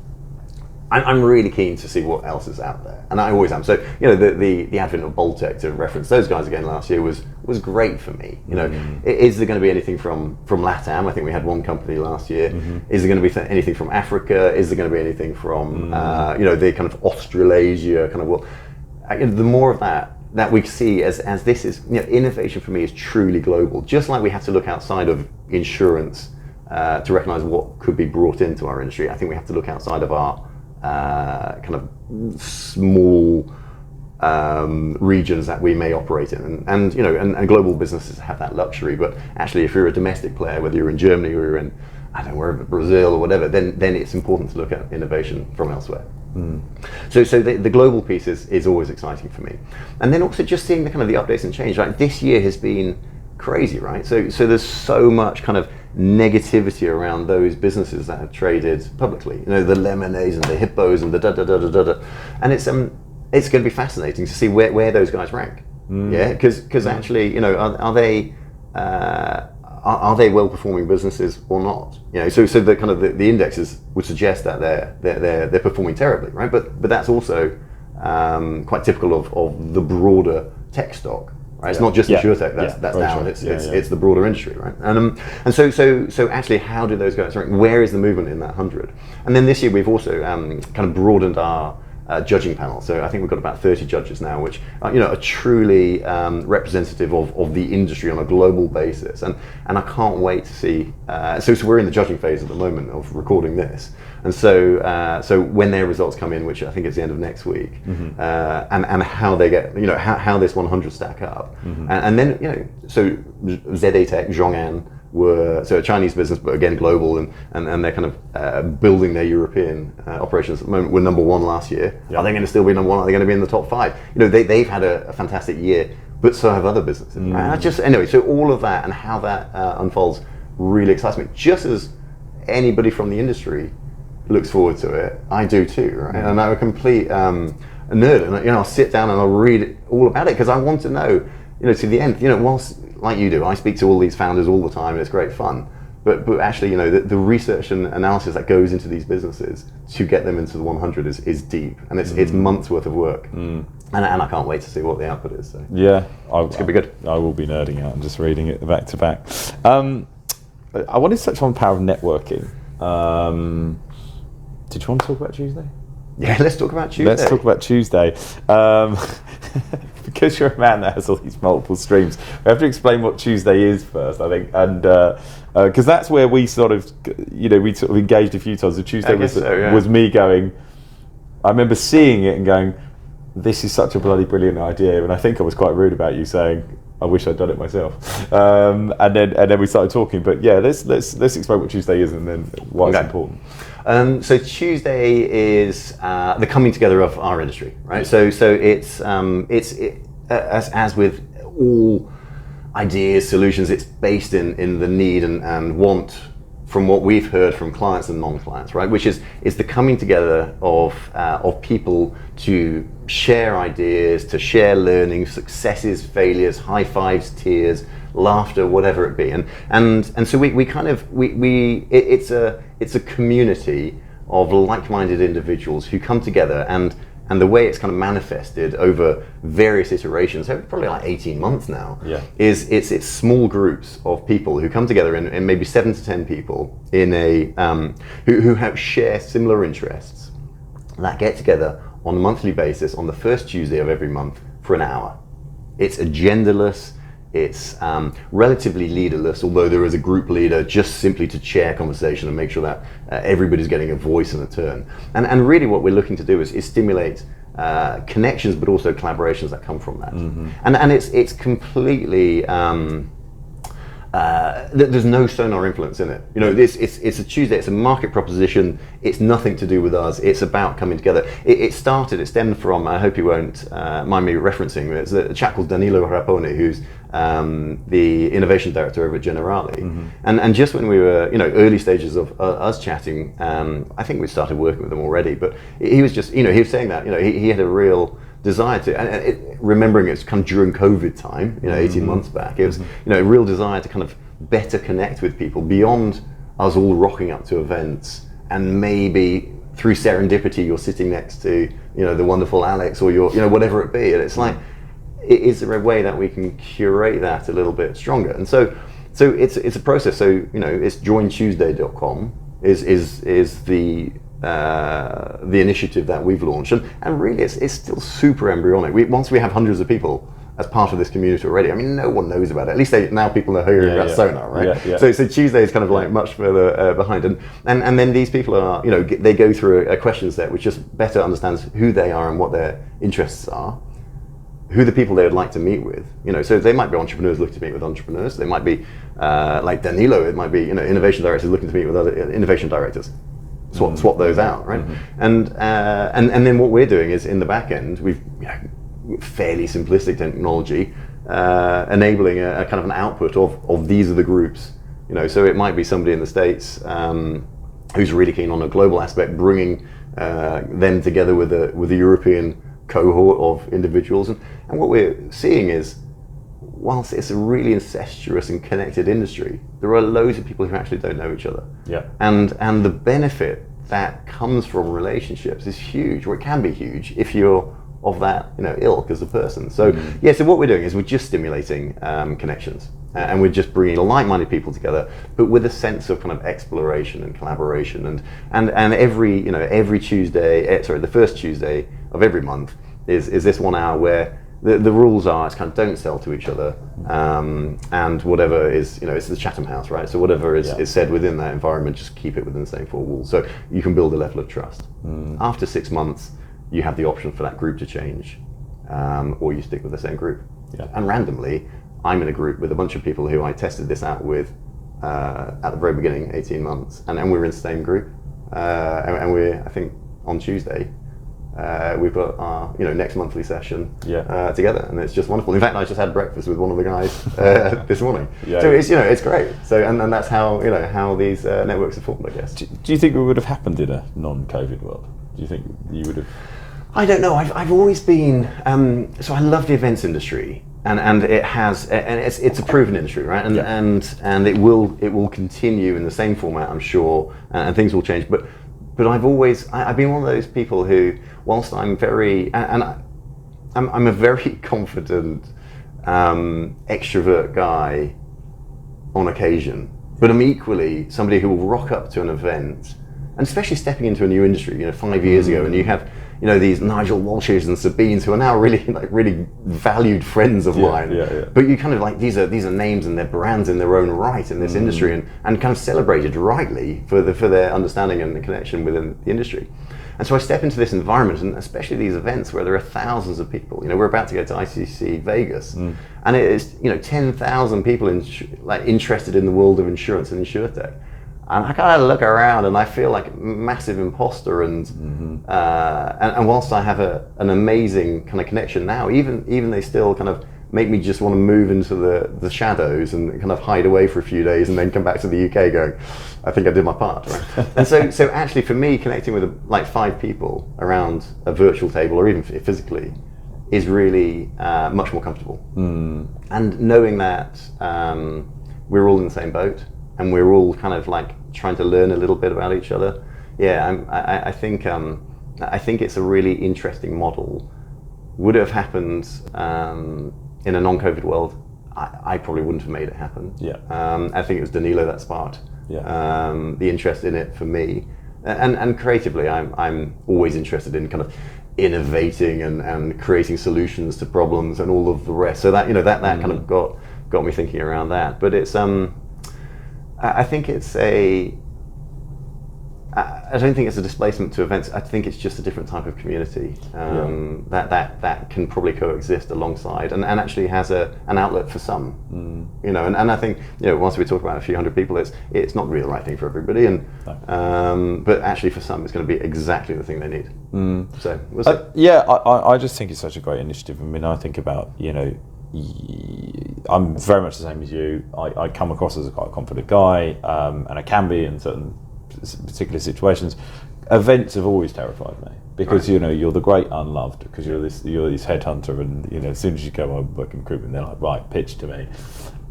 I'm really keen to see what else is out there, and I always am. So the advent of Boltec, to reference those guys again last year, was great for me. Is there going to be anything from LATAM? I think we had one company last year. Is there going to be anything from Africa? Is there going to be anything from the kind of Australasia kind of the more of that we see as this is innovation for me is truly global. Just like we have to look outside of insurance to recognise what could be brought into our industry, I think we have to look outside of our kind of small regions that we may operate in, and global businesses have that luxury. But actually, if you're a domestic player, whether you're in Germany or you're in wherever, Brazil or whatever, then it's important to look at innovation from elsewhere. So the global piece is always exciting for me, and then also just seeing the kind of the updates and change. Like this year has been crazy, right? So there's so much kind of negativity around those businesses that have traded publicly. The Lemonades and the Hippos and the da. And it's going to be fascinating to see where those guys rank. Yeah, because actually, are they well performing businesses or not? So the kind of the indexes would suggest that they're performing terribly, right? But that's also quite typical of the broader tech stock. right? It's not just Insurtech that's down. True. It's the broader industry, right? And so actually, how do those go? Sorry, where is the movement in that 100? And then this year we've also kind of broadened our judging panel. So I think we've got about 30 judges now, which are truly representative of the industry on a global basis. And I can't wait to see. So we're in the judging phase at the moment of recording this. And so when their results come in, which I think is the end of next week, and how they get, how this 100 stack up, and then so ZA-Tech, Zhong'an were a Chinese business, but again global, and they're kind of building their European operations at the moment. We're number one last year. Are they going to still be number one? Are they going to be in the top 5? They've had a fantastic year, but so have other businesses. Right? Anyway, so all of that and how that unfolds really excites me. Just as anybody from the industry looks forward to it, I do too, right? And I'm a complete nerd, and I'll sit down and I'll read all about it because I want to know, to the end. Whilst like you do, I speak to all these founders all the time, and it's great fun. But actually, the research and analysis that goes into these businesses to get them into the 100 is deep, and it's months worth of work. And I can't wait to see what the output is. So. Yeah, it's gonna be good. I will be nerding out and just reading it back to back. I wanted to touch on the power of networking. Did you want to talk about Tuesday? Yeah, let's talk about Tuesday. Let's talk about Tuesday. Because you're a man that has all these multiple streams, we have to explain what Tuesday is first, I think, and because that's where we sort of engaged a few times. So Tuesday was me going. I remember seeing it and going, "This is such a bloody brilliant idea," and I think I was quite rude about you saying, "I wish I'd done it myself." And then we started talking. But yeah, let's explain what Tuesday is and then why it's important. So Tuesday is the coming together of our industry, right? So it's as with all ideas, solutions, it's based in the need and want from what we've heard from clients and non-clients, right? Which is the coming together of people to share ideas, to share learning, successes, failures, high fives, tears, laughter, whatever it be, and so we kind of it's a community of like-minded individuals who come together, and the way it's kind of manifested over various iterations, so probably like 18 months now, is it's small groups of people who come together in maybe 7 to 10 people in a who have share similar interests that get together on a monthly basis on the first Tuesday of every month for an hour. It's agendaless. It's relatively leaderless, although there is a group leader just simply to chair conversation and make sure that everybody's getting a voice and a turn. And really what we're looking to do is stimulate connections, but also collaborations that come from that. And it's completely, there's no Sønr influence in it. It's a Tuesday, it's a market proposition, it's nothing to do with us, it's about coming together. It stemmed from, I hope you won't mind me referencing, it's a chap called Danilo Rapone, who's the innovation director over at Generali. And just when we were, early stages of us chatting, I think we started working with them already, but he was just, he was saying that, he had a real desire to, and remembering it's kind of during COVID time, 18 months back, it was, a real desire to kind of better connect with people beyond us all rocking up to events, and maybe through serendipity you're sitting next to, the wonderful Alex, or you're, whatever it be, and it's like, is there a way that we can curate that a little bit stronger? And so it's a process. So it's jointuesday.com is the initiative that we've launched, and really it's still super embryonic. Once we have hundreds of people as part of this community already, I mean, no one knows about it. At least now people are hearing about Sønr, right? So Tuesday is kind of like much further behind, and then these people are, they go through a question set which just better understands who they are and what their interests are, who the people they would like to meet with. So they might be entrepreneurs looking to meet with entrepreneurs. They might be like Danilo. It might be innovation directors looking to meet with other innovation directors. Swap those out, right? And then what we're doing is in the back end, we've fairly simplistic technology enabling a kind of an output of these are the groups. So it might be somebody in the States who's really keen on a global aspect, bringing them together with a European cohort of individuals, and what we're seeing is, whilst it's a really incestuous and connected industry, there are loads of people who actually don't know each other. And the benefit that comes from relationships is huge, or it can be huge, if you're of that, ilk as a person. So yeah, so what we're doing is we're just stimulating connections, and we're just bringing like-minded people together, but with a sense of kind of exploration and collaboration. And every Tuesday, the first Tuesday of every month is this 1 hour where the rules are, it's kind of don't sell to each other, and whatever is, it's the Chatham House, right? So whatever is said within that environment, just keep it within the same four walls. So you can build a level of trust. After 6 months, you have the option for that group to change, or you stick with the same group. And randomly, I'm in a group with a bunch of people who I tested this out with at the very beginning, 18 months, and we're in the same group. And we're, I think, on Tuesday, we've got our next monthly session together, and it's just wonderful. In fact, I just had breakfast with one of the guys this morning. So it's great. So and that's how how these networks are formed, I guess. Do you think it would have happened in a non-COVID world? Do you think you would have? I don't know. I've always been so I love the events industry, and it has, and it's a proven industry, right? And it will continue in the same format, I'm sure, and things will change. But I've been one of those people who, whilst I'm I'm a very confident extrovert guy on occasion, but I'm equally somebody who will rock up to an event, and especially stepping into a new industry, 5 years ago, and you have these Nigel Walshes and Sabines who are now really valued friends of mine. But you kind of these are names and they're brands in their own right in this industry, and kind of celebrated rightly for their understanding and the connection within the industry. And so I step into this environment, and especially these events where there are thousands of people. We're about to go to ICC Vegas, and it is 10,000 people interested in the world of insurance and Insurtech. And I kind of look around and I feel like a massive imposter, and whilst I have an amazing kind of connection now, even they still kind of make me just want to move into the shadows and kind of hide away for a few days and then come back to the UK going, I think I did my part, right? And so actually for me, connecting with 5 people around a virtual table or even physically is really much more comfortable. And knowing that we're all in the same boat, and we're all kind of trying to learn a little bit about each other. I think it's a really interesting model. Would it have happened in a non-COVID world? I probably wouldn't have made it happen. I think it was Danilo that sparked the interest in it for me. And creatively, I'm always interested in kind of innovating and creating solutions to problems and all of the rest. So that that kind of got me thinking around that. But it's I think it's I don't think it's a displacement to events. I think it's just a different type of community that can probably coexist alongside, and actually has an outlet for some. And I think once we talk about a few hundred people, it's not really the right thing for everybody, but actually for some, it's going to be exactly the thing they need. So we'll see. I just think it's such a great initiative. I mean, I think about I'm very much the same as you. I come across as quite a confident guy, and I can be in certain particular situations. Events have always terrified me because you're the great unloved, because you're this headhunter, and as soon as you go on working recruitment, they're like, right, pitch to me,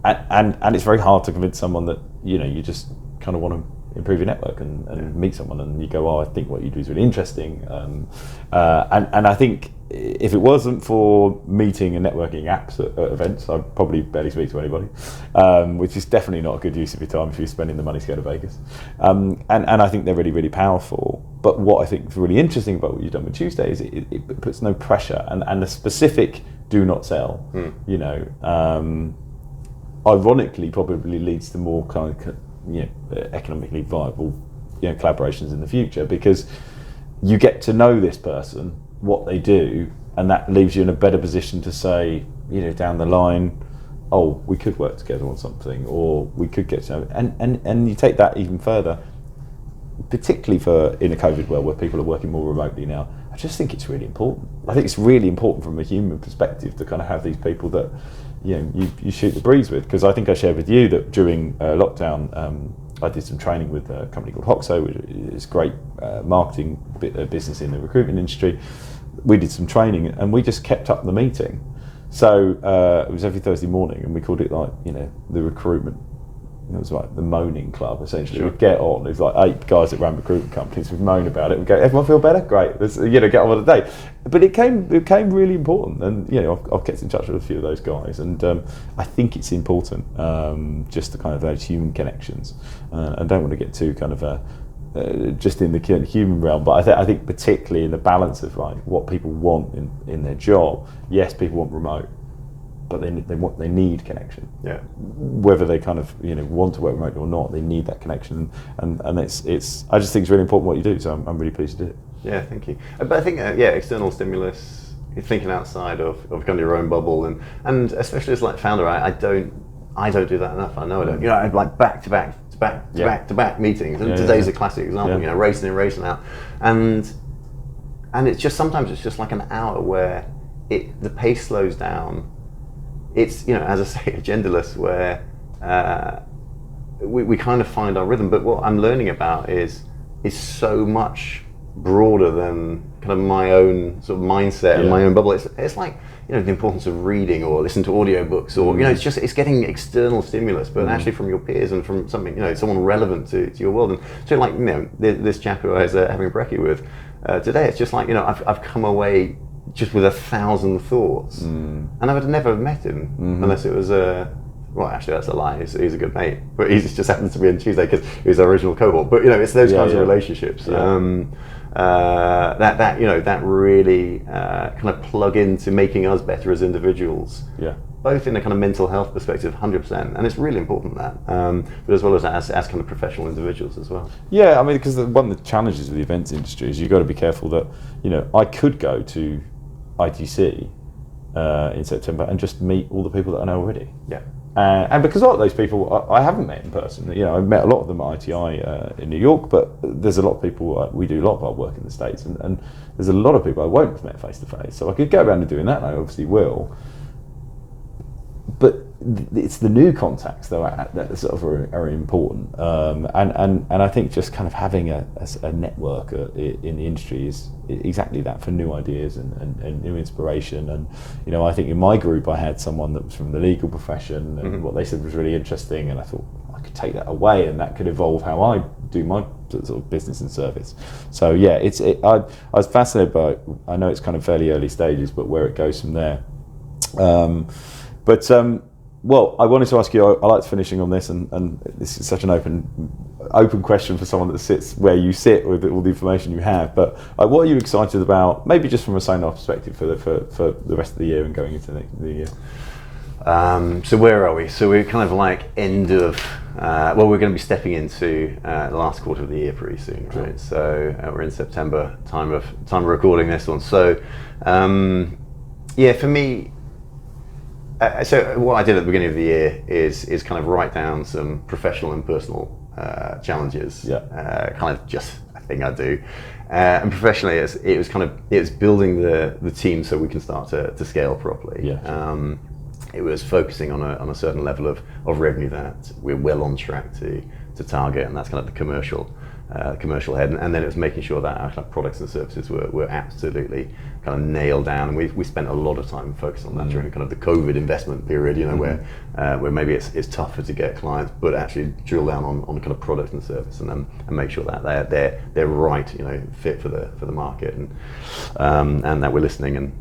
and it's very hard to convince someone that you just kind of want to improve your network and meet someone, and you go, I think what you do is really interesting, and I think if it wasn't for meeting and networking apps at events, I'd probably barely speak to anybody, which is definitely not a good use of your time if you're spending the money to go to Vegas. And I think they're really, really powerful. But what I think is really interesting about what you've done with Tuesday is it puts no pressure, and the specific do not sell, ironically probably leads to more kind of economically viable collaborations in the future, because you get to know this person, what they do, and that leaves you in a better position to say, down the line, we could work together on something, or we could get to know, and you take that even further, particularly in a COVID world where people are working more remotely now. I just think it's really important. I think it's really important from a human perspective to kind of have these people that you shoot the breeze with, because I think I shared with you that during lockdown, I did some training with a company called Hoxo, which is great marketing business in the recruitment industry. We did some training, and we just kept up the meeting. So it was every Thursday morning, and we called it the recruitment it was like the moaning club essentially. We'd get on. There's like 8 guys that ran recruitment companies. We'd moan about it. We'd go, everyone feel better? Great. Let's get on with the day. But it became really important, and I've kept in touch with a few of those guys, and I think it's important just to kind of those human connections. I don't want to get too kind of just in the human realm, but I think particularly in the balance of like what people want in their job. Yes, people want remote, but they need connection. Yeah. Whether they kind of want to work remote or not, they need that connection, and it's I just think it's really important what you do. So I'm really pleased to do it. Yeah, thank you. But I think external stimulus, thinking outside of kind of your own bubble, and especially as like founder, I don't do that enough. I know I don't. I have like back to back meetings, and today's a classic example. Racing in, racing out, and it's just sometimes it's just like an hour where the pace slows down. It's as I say, agendaless, where we kind of find our rhythm. But what I'm learning about is so much broader than kind of my own sort of mindset and my own bubble. It's like the importance of reading or listening to audiobooks, or it's getting external stimulus, but actually from your peers and from something someone relevant to your world. And so like this chap who I was having brekkie with today, it's just like I've come away just with 1,000 thoughts, and I would have never met him unless it was well, actually that's a lie. He's a good mate, but he just happened to be on Tuesday because he was our original cohort. But it's those kinds of relationships that really kind of plug into making us better as individuals. Yeah. Both in a kind of mental health perspective, 100%, and it's really important that, but as well as kind of professional individuals as well. Yeah, I mean, because one of the challenges of the events industry is you've got to be careful that I could go to ITC in September and just meet all the people that I know already. Yeah. And because a lot of those people I haven't met in person. I've met a lot of them at ITI in New York, but there's a lot of people, we do a lot of our work in the States, and there's a lot of people I won't have met face to face. So I could go around and doing that, and I obviously will. But it's the new contacts though that sort of are important, and I think just kind of having a network in the industry is exactly that, for new ideas and new inspiration. And I think in my group I had someone that was from the legal profession, and what they said was really interesting, and I thought I could take that away, and that could evolve how I do my sort of business and service. So yeah, I was fascinated by it. I know it's kind of fairly early stages, but where it goes from there. Well, I wanted to ask you, I like finishing on this, and this is such an open question for someone that sits where you sit with all the information you have, but what are you excited about, maybe just from a Sønr perspective for the rest of the year and going into the year? So where are we? So we're kind of like end of, we're going to be stepping into the last quarter of the year pretty soon, right? Sure. So we're in September, time of recording this one. So for me, so what I did at the beginning of the year is kind of write down some professional and personal challenges. Kind of just a thing I do. And professionally, it was building the team so we can start to scale properly. It was focusing on a certain level of revenue that we're well on track to target, and that's kind of the commercial head, and then it was making sure that our kind of products and services were absolutely kind of nailed down, and we spent a lot of time focused on that during kind of the COVID investment period, where maybe it's tougher to get clients, but actually drill down on kind of product and service, and make sure that they're right, fit for the market, and that we're listening and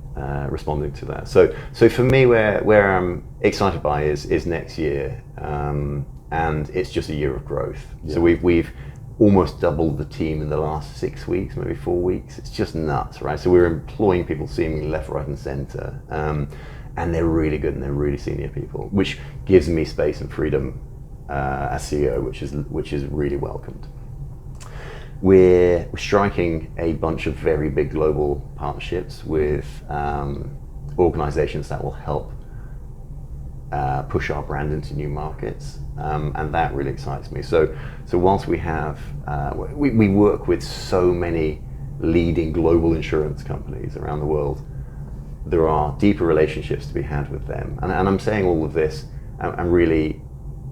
responding to that. So for me, where I'm excited by is next year, and it's just a year of growth. So we've almost doubled the team in the last 6 weeks, maybe 4 weeks. It's just nuts, right? So we're employing people seemingly left, right, and center, and they're really good and they're really senior people, which gives me space and freedom as CEO, which is really welcomed. We're striking a bunch of very big global partnerships with organizations that will help push our brand into new markets, and that really excites me. So whilst we have, we work with so many leading global insurance companies around the world, there are deeper relationships to be had with them. And I'm saying all of this, and really,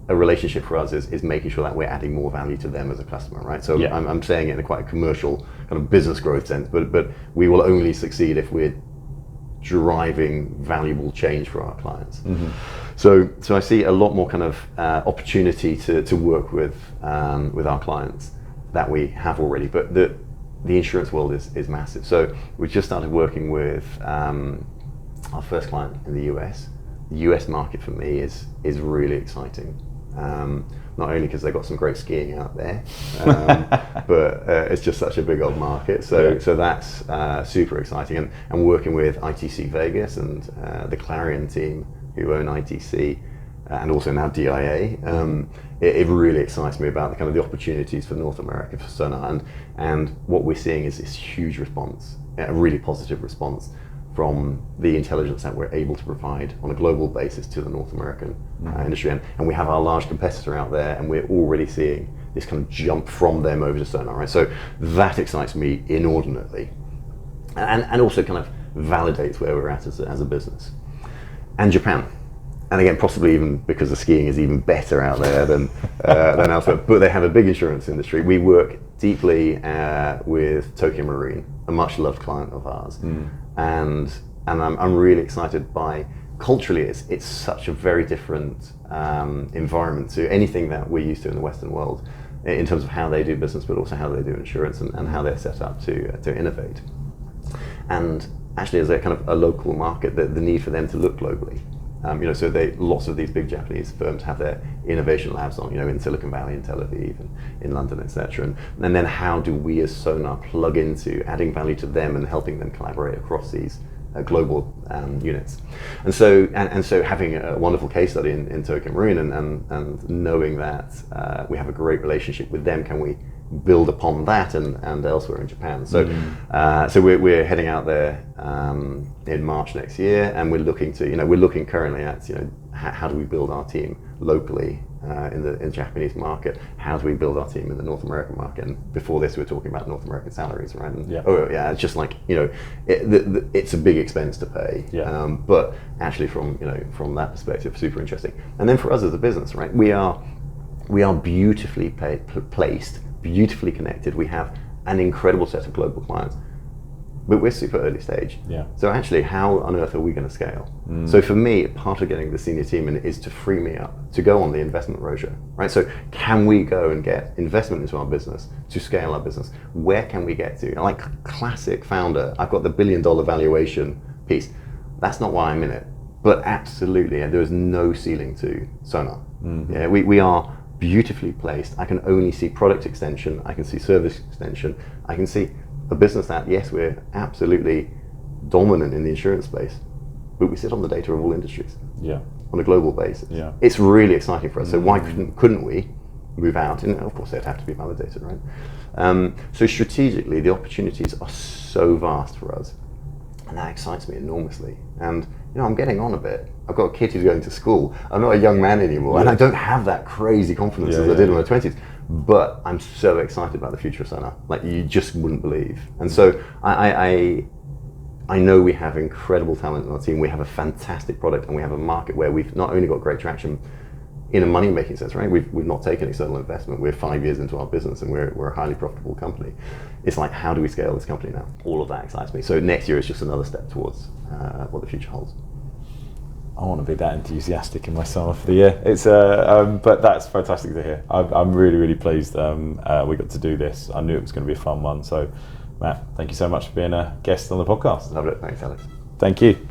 a relationship for us is making sure that we're adding more value to them as a customer, right? So I'm saying it in a quite commercial kind of business growth sense, but we will only succeed if we're driving valuable change for our clients. So I see a lot more kind of opportunity to work with our clients that we have already, but the insurance world is massive. So we just started working with our first client in the US. The US market for me is really exciting. Not only because they've got some great skiing out there, but it's just such a big old market. So that's super exciting. And working with ITC Vegas and the Clarion team who own ITC and also now DIA, it really excites me about the kind of the opportunities for North America for Sønr. And what we're seeing is this huge response, a really positive response from the intelligence that we're able to provide on a global basis to the North American industry. And we have our large competitor out there, and we're already seeing this kind of jump from them over to Sønr, right? So that excites me inordinately, and also kind of validates where we're at as a business. And Japan. And again, possibly even because the skiing is even better out there than elsewhere, but they have a big insurance industry. We work deeply with Tokyo Marine, a much loved client of ours, and I'm really excited by culturally. It's such a very different environment to anything that we're used to in the Western world, in terms of how they do business, but also how they do insurance and how they're set up to innovate. And actually, as a kind of a local market, the need for them to look globally. So lots of these big Japanese firms have their innovation labs on, in Silicon Valley, in Tel Aviv, and in London, etc. And then how do we as Sønr plug into adding value to them and helping them collaborate across these global units? And so having a wonderful case study in Tokyo Marine and knowing that we have a great relationship with them, can we build upon that and elsewhere in Japan? So we're heading out there in March next year, and we're looking currently at how do we build our team locally in the Japanese market? How do we build our team in the North American market? And before this, we were talking about North American salaries, right? And it's just like it's a big expense to pay. But actually, from that perspective, super interesting. And then for us as a business, right? We are beautifully placed, beautifully connected. We have an incredible set of global clients, but we're super early stage. So actually, how on earth are we going to scale? So for me, part of getting the senior team in is to free me up to go on the investment roadshow, right? So can we go and get investment into our business to scale our business? Where can we get to? Like classic founder, I've got the $1 billion valuation piece. That's not why I'm in it. But absolutely, there is no ceiling to Sønr. We are beautifully placed. I can only see product extension, I can see service extension, I can see a business that, yes, we're absolutely dominant in the insurance space, but we sit on the data of all industries on a global basis. It's really exciting for us. So why couldn't we move out? And of course, they'd have to be validated, right? So strategically, the opportunities are so vast for us, and that excites me enormously. And I'm getting on a bit. I've got a kid who's going to school. I'm not a young man anymore, and I don't have that crazy confidence as I did in my 20s. But I'm so excited about the future of Sønr, like you just wouldn't believe. And so I know we have incredible talent in our team. We have a fantastic product, and we have a market where we've not only got great traction in a money-making sense, right? We've not taken external investment. We're 5 years into our business, and we're a highly profitable company. It's like, how do we scale this company now? All of that excites me. So next year is just another step towards what the future holds. I want to be that enthusiastic in my summer for the year. It's but that's fantastic to hear. I'm really, really pleased we got to do this. I knew it was going to be a fun one. So, Matt, thank you so much for being a guest on the podcast. Loved it. Thanks, Alex. Thank you.